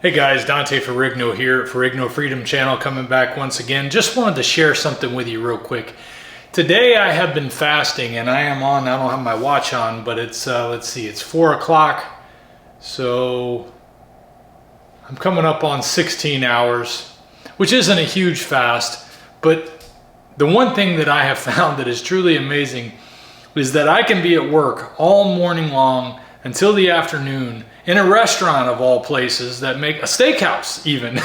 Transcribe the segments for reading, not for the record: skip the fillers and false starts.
Hey guys, Dante Ferrigno here at Ferrigno Freedom Channel, coming back once again. Just wanted to share something with you real quick. Today I have been fasting and I am on, I don't have my watch on, but it's, let's see, it's 4 o'clock. So I'm coming up on 16 hours, which isn't a huge fast, but the one thing that I have found that is truly amazing is that I can be at work all morning long until the afternoon in a restaurant of all places that make a steakhouse even.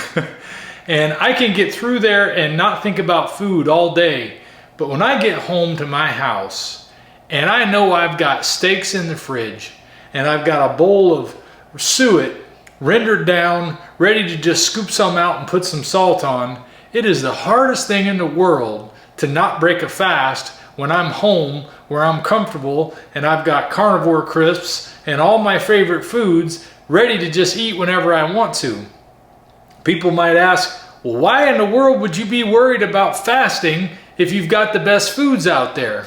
And I can get through there and not think about food all day. But when I get home to my house and I know I've got steaks in the fridge and I've got a bowl of suet rendered down, ready to just scoop some out and put some salt on, it is the hardest thing in the world to not break a fast when I'm home where I'm comfortable and I've got carnivore crisps and all my favorite foods ready to just eat whenever I want to. People might ask, well, why in the world would you be worried about fasting if you've got the best foods out there?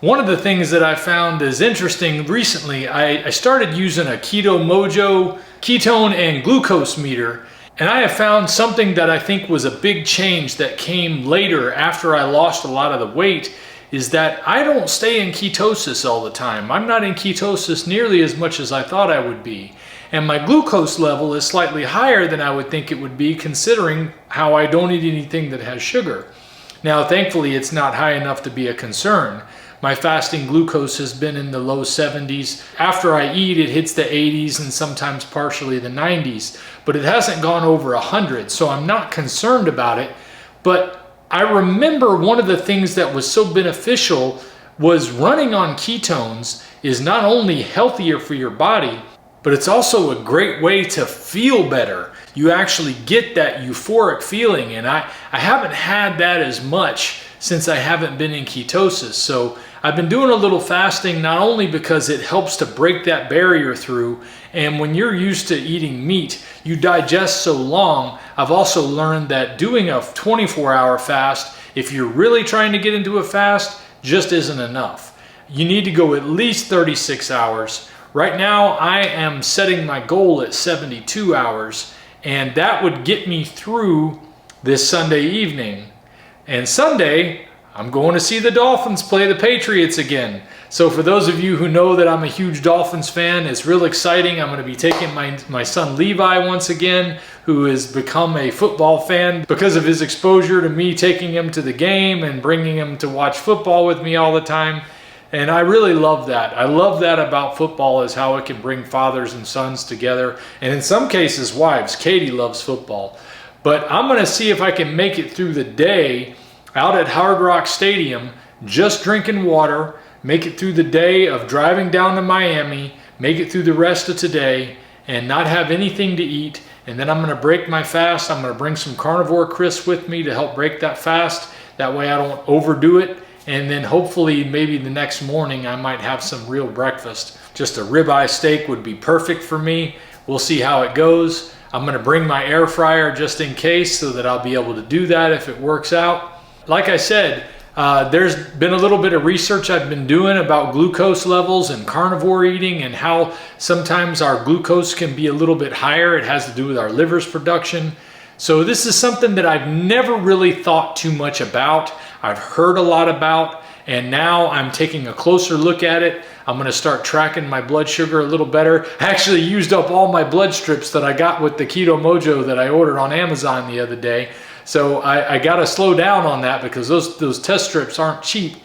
One of the things that I found is interesting recently, I started using a Keto Mojo ketone and glucose meter, and I have found something that I think was a big change that came later after I lost a lot of the weight, is that I don't stay in ketosis all the time. I'm not in ketosis nearly as much as I thought I would be. And my glucose level is slightly higher than I would think it would be, considering how I don't eat anything that has sugar. Now, thankfully, it's not high enough to be a concern. My fasting glucose has been in the low 70s. After I eat, it hits the 80s and sometimes partially the 90s, but it hasn't gone over 100, so I'm not concerned about it. But I remember one of the things that was so beneficial was running on ketones is not only healthier for your body, but it's also a great way to feel better. You actually get that euphoric feeling, and I haven't had that as much since I haven't been in ketosis. So I've been doing a little fasting, not only because it helps to break that barrier through, and when you're used to eating meat, you digest so long. I've also learned that doing a 24-hour fast, if you're really trying to get into a fast, just isn't enough. You need to go at least 36 hours. Right now, I am setting my goal at 72 hours, and that would get me through this Sunday evening. And Sunday, I'm going to see the Dolphins play the Patriots again. So for those of you who know that I'm a huge Dolphins fan, it's real exciting. I'm going to be taking my son Levi once again, who has become a football fan because of his exposure to me taking him to the game and bringing him to watch football with me all the time. And I really love that. I love that about football, is how it can bring fathers and sons together. And in some cases, wives. Katie loves football. But I'm going to see if I can make it through the day out at Hard Rock Stadium, just drinking water, make it through the day of driving down to Miami, make it through the rest of today, and not have anything to eat. And then I'm going to break my fast. I'm going to bring some carnivore crisps with me to help break that fast. That way I don't overdo it. And then hopefully maybe the next morning I might have some real breakfast. Just a ribeye steak would be perfect for me. We'll see how it goes. I'm going to bring my air fryer just in case, so that I'll be able to do that if it works out. Like I said, there's been a little bit of research I've been doing about glucose levels and carnivore eating, and how sometimes our glucose can be a little bit higher. It has to do with our liver's production. So this is something that I've never really thought too much about. I've heard a lot about, and now I'm taking a closer look at it. I'm going to start tracking my blood sugar a little better. I actually used up all my blood strips that I got with the Keto Mojo that I ordered on Amazon the other day. So I got to slow down on that, because those test strips aren't cheap.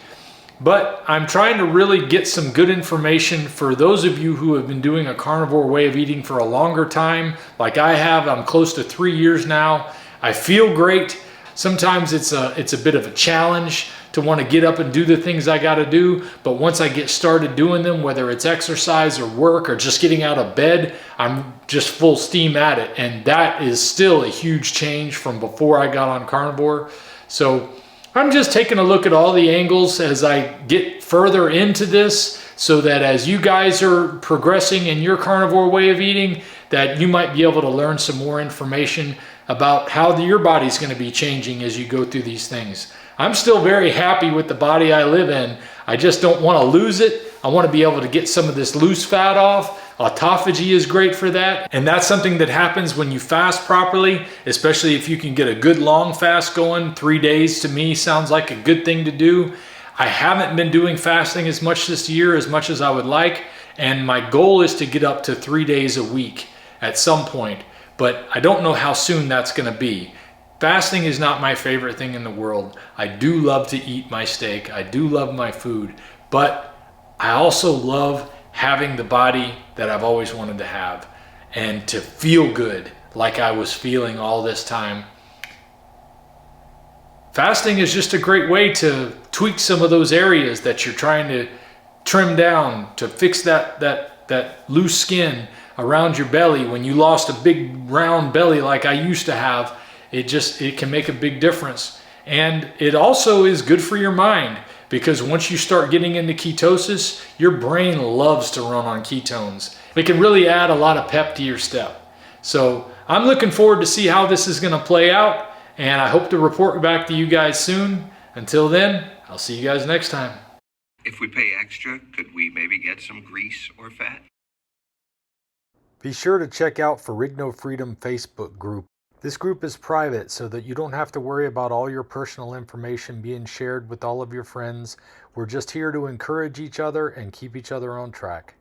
But I'm trying to really get some good information for those of you who have been doing a carnivore way of eating for a longer time, like I have. I'm close to 3 years now. I feel great. Sometimes it's a bit of a challenge to want to get up and do the things I got to do. But once I get started doing them, whether it's exercise or work or just getting out of bed, I'm just full steam at it. And that is still a huge change from before I got on carnivore. So I'm just taking a look at all the angles as I get further into this, so that as you guys are progressing in your carnivore way of eating, that you might be able to learn some more information about how your body's going to be changing as you go through these things. I'm still very happy with the body I live in. I just don't want to lose it. I want to be able to get some of this loose fat off. Autophagy is great for that, and that's something that happens when you fast properly, especially if you can get a good long fast going. 3 days to me sounds like a good thing to do. I haven't been doing fasting as much this year as much as I would like, and my goal is to get up to 3 days a week at some point, but I don't know how soon that's going to be. Fasting is not my favorite thing in the world. I do love to eat my steak. I do love my food, but I also love having the body that I've always wanted to have and to feel good like I was feeling all this time. Fasting is just a great way to tweak some of those areas that you're trying to trim down, to fix that loose skin around your belly. When you lost a big round belly like I used to have, it can make a big difference. And it also is good for your mind, because once you start getting into ketosis, your brain loves to run on ketones. It can really add a lot of pep to your step. So I'm looking forward to see how this is going to play out, and I hope to report back to you guys soon. Until then, I'll see you guys next time. If we pay extra, could we maybe get some grease or fat? Be sure to check out Ferrigno Freedom Facebook group. This group is private so that you don't have to worry about all your personal information being shared with all of your friends. We're just here to encourage each other and keep each other on track.